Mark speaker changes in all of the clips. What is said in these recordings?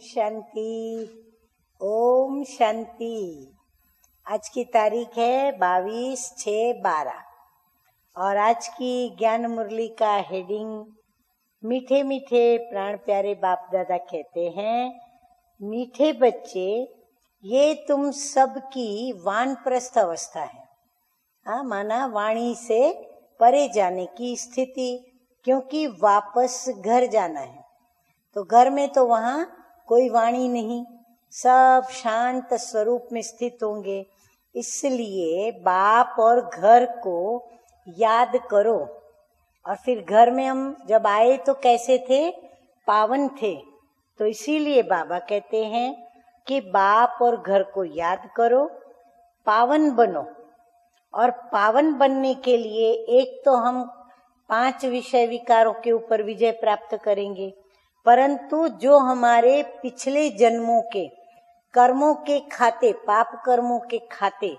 Speaker 1: शांति। ओम शांति। आज की तारीख है 22/6/12 और आज की ज्ञान मुरली का हेडिंग मीठे मीठे प्राण प्यारे बाप दादा कहते हैं, मीठे बच्चे ये तुम सबकी वानप्रस्थ अवस्था है। माना वाणी से परे जाने की स्थिति, क्योंकि वापस घर जाना है। तो घर में तो वहाँ कोई वाणी नहीं, सब शांत स्वरूप में स्थित होंगे। इसलिए बाप और घर को याद करो। और फिर घर में हम जब आए तो कैसे थे? पावन थे। तो इसीलिए बाबा कहते हैं कि बाप और घर को याद करो, पावन बनो। और पावन बनने के लिए एक तो हम 5 विषय विकारों के ऊपर विजय प्राप्त करेंगे, परंतु जो हमारे पिछले जन्मों के कर्मों के खाते, पाप कर्मों के खाते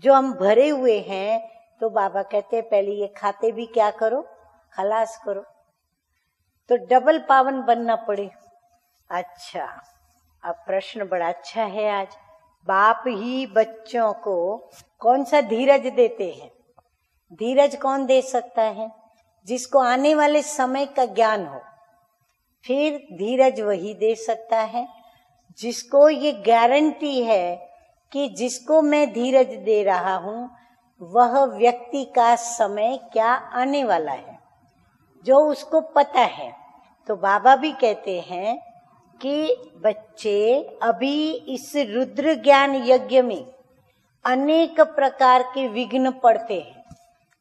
Speaker 1: जो हम भरे हुए हैं, तो बाबा कहते हैं पहले ये खाते भी क्या करो? खलास करो। तो डबल पावन बनना पड़े। अच्छा, अब प्रश्न बड़ा अच्छा है आज। बाप ही बच्चों को कौन सा धीरज देते हैं? धीरज कौन दे सकता है? जिसको आने वाले समय का ज्ञान हो। फिर धीरज वही दे सकता है जिसको ये गारंटी है कि जिसको मैं धीरज दे रहा हूँ वह व्यक्ति का समय क्या आने वाला है, जो उसको पता है। तो बाबा भी कहते हैं कि बच्चे अभी इस रुद्र ज्ञान यज्ञ में अनेक प्रकार के विघ्न पड़ते हैं।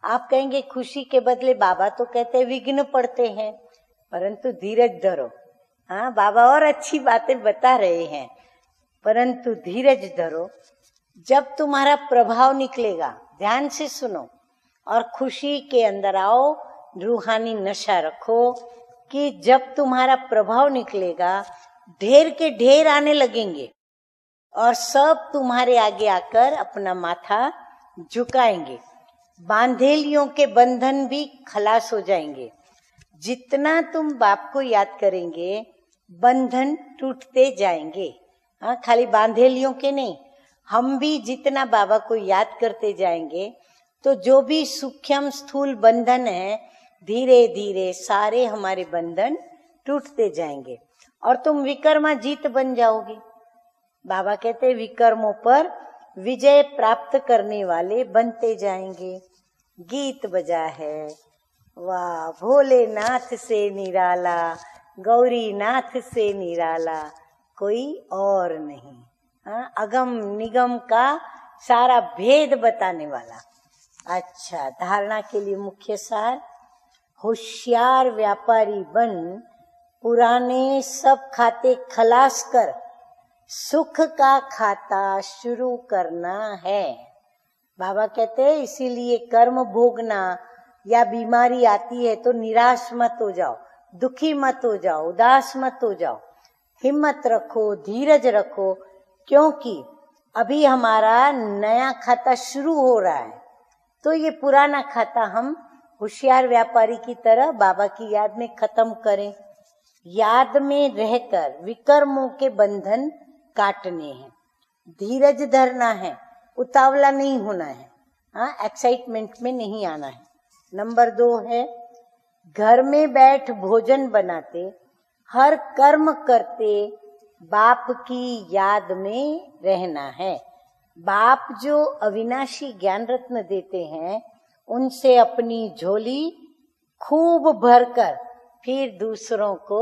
Speaker 1: आप कहेंगे खुशी के बदले बाबा तो कहते हैं विघ्न पड़ते हैं, परंतु धीरज धरो। बाबा और अच्छी बातें बता रहे हैं, परंतु धीरज धरो। जब तुम्हारा प्रभाव निकलेगा, ध्यान से सुनो और खुशी के अंदर आओ, रूहानी नशा रखो कि जब तुम्हारा प्रभाव निकलेगा ढेर के ढेर आने लगेंगे और सब तुम्हारे आगे आकर अपना माथा झुकाएंगे। बांधेलियों के बंधन भी खलास हो जाएंगे। जितना तुम बाप को याद करेंगे बंधन टूटते जाएंगे। खाली बांधेलियों के नहीं, हम भी जितना बाबा को याद करते जाएंगे तो जो भी सूक्ष्म स्थूल बंधन है धीरे धीरे सारे हमारे बंधन टूटते जाएंगे और तुम विकर्मा जीत बन जाओगे। बाबा कहते हैं विकर्मों पर विजय प्राप्त करने वाले बनते जाएंगे। गीत बजा है, वाह भोलेनाथ से निराला, गौरी नाथ से निराला कोई और नहीं। अगम निगम का सारा भेद बताने वाला। अच्छा, धारणा के लिए मुख्य सार, होशियार व्यापारी बन, पुराने सब खाते खलास कर, सुख का खाता शुरू करना है। बाबा कहते हैं इसीलिए कर्म भोगना या बीमारी आती है तो निराश मत हो जाओ, दुखी मत हो जाओ, उदास मत हो जाओ। हिम्मत रखो, धीरज रखो, क्योंकि अभी हमारा नया खाता शुरू हो रहा है। तो ये पुराना खाता हम होशियार व्यापारी की तरह बाबा की याद में खत्म करें। याद में रहकर विकर्मों के बंधन काटने हैं, धीरज धरना है, उतावला नहीं होना है, एक्साइटमेंट में नहीं आना है। नंबर 2 है, घर में बैठ भोजन बनाते, हर कर्म करते बाप की याद में रहना है। बाप जो अविनाशी ज्ञान रत्न देते हैं उनसे अपनी झोली खूब भरकर फिर दूसरों को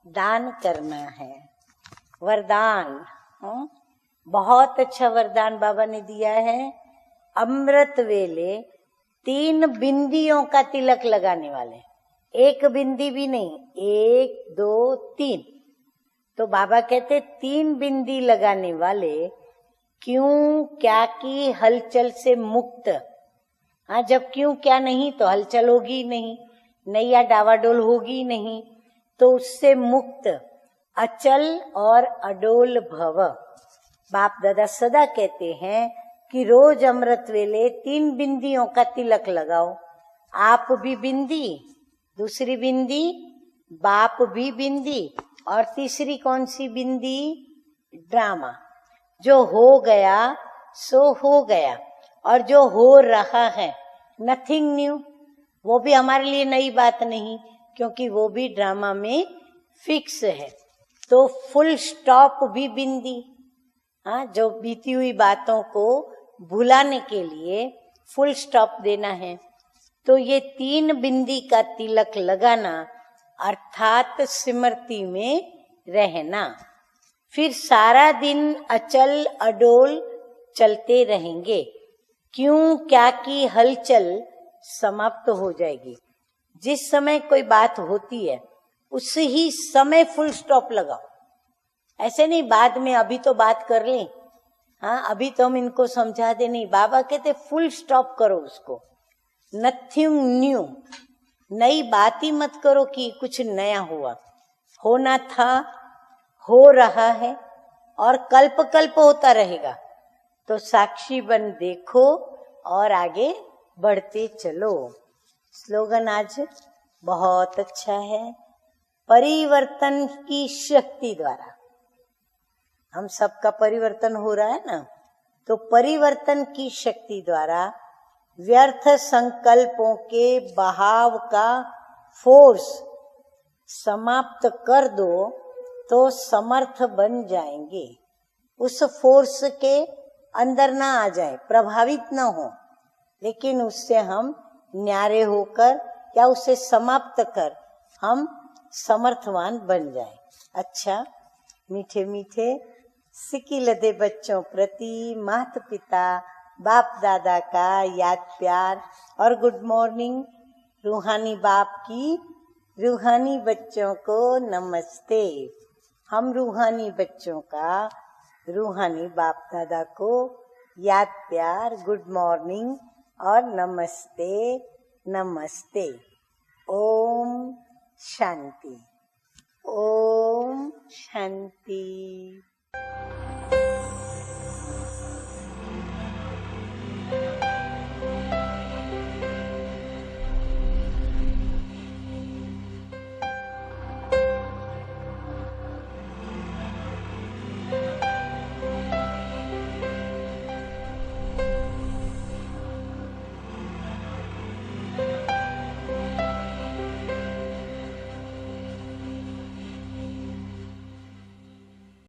Speaker 1: दान करना है। वरदान, बहुत अच्छा वरदान बाबा ने दिया है। अमृत वेले 3 बिंदियों का तिलक लगाने वाले, 1 बिंदी भी नहीं, 1 2 3। तो बाबा कहते 3 बिंदी लगाने वाले क्यों क्या की हलचल से मुक्त। जब क्यों क्या नहीं तो हलचल होगी नहीं, नैया डावाडोल होगी नहीं, तो उससे मुक्त अचल और अडोल भव। बाप दादा सदा कहते हैं कि रोज अमृत वेले 3 बिंदियों का तिलक लगाओ। आप भी बिंदी, दूसरी बिंदी, बाप भी बिंदी और तीसरी कौन सी बिंदी? ड्रामा। जो हो गया सो हो गया, और जो हो रहा है नथिंग न्यू, वो भी हमारे लिए नई बात नहीं, क्योंकि वो भी ड्रामा में फिक्स है। तो फुल स्टॉप भी बिंदी। हाँ, जो बीती हुई बातों को भुलाने के लिए फुल स्टॉप देना है। तो ये 3 बिंदी का तिलक लगाना अर्थात स्मृति में रहना। फिर सारा दिन अचल अडोल चलते रहेंगे। क्यों क्या की हलचल समाप्त हो जाएगी। जिस समय कोई बात होती है उस ही समय फुल स्टॉप लगाओ। ऐसे नहीं बाद में, अभी तो बात कर लें, हाँ अभी तो हम इनको समझा दे, नहीं, बाबा कहते फुल स्टॉप करो उसको। नथिंग न्यू, नई बात ही मत करो कि कुछ नया हुआ। होना था, हो रहा है और कल्प कल्प होता रहेगा। तो साक्षी बन देखो और आगे बढ़ते चलो। स्लोगन आज बहुत अच्छा है। परिवर्तन की शक्ति द्वारा, हम सबका परिवर्तन हो रहा है ना, तो परिवर्तन की शक्ति द्वारा व्यर्थ संकल्पों के बहाव का फोर्स समाप्त कर दो तो समर्थ बन जाएंगे। उस फोर्स के अंदर ना आ जाए, प्रभावित ना हो, लेकिन उससे हम न्यारे होकर या उसे समाप्त कर हम समर्थवान बन जाए। अच्छा, मीठे मीठे सिकी लदे बच्चों प्रति माता पिता बाप दादा का याद प्यार और गुड मॉर्निंग। रूहानी बाप की रूहानी बच्चों को नमस्ते। हम रूहानी बच्चों का रूहानी बाप दादा को याद प्यार, गुड मॉर्निंग और नमस्ते नमस्ते। ओम शांति, ओम शांति।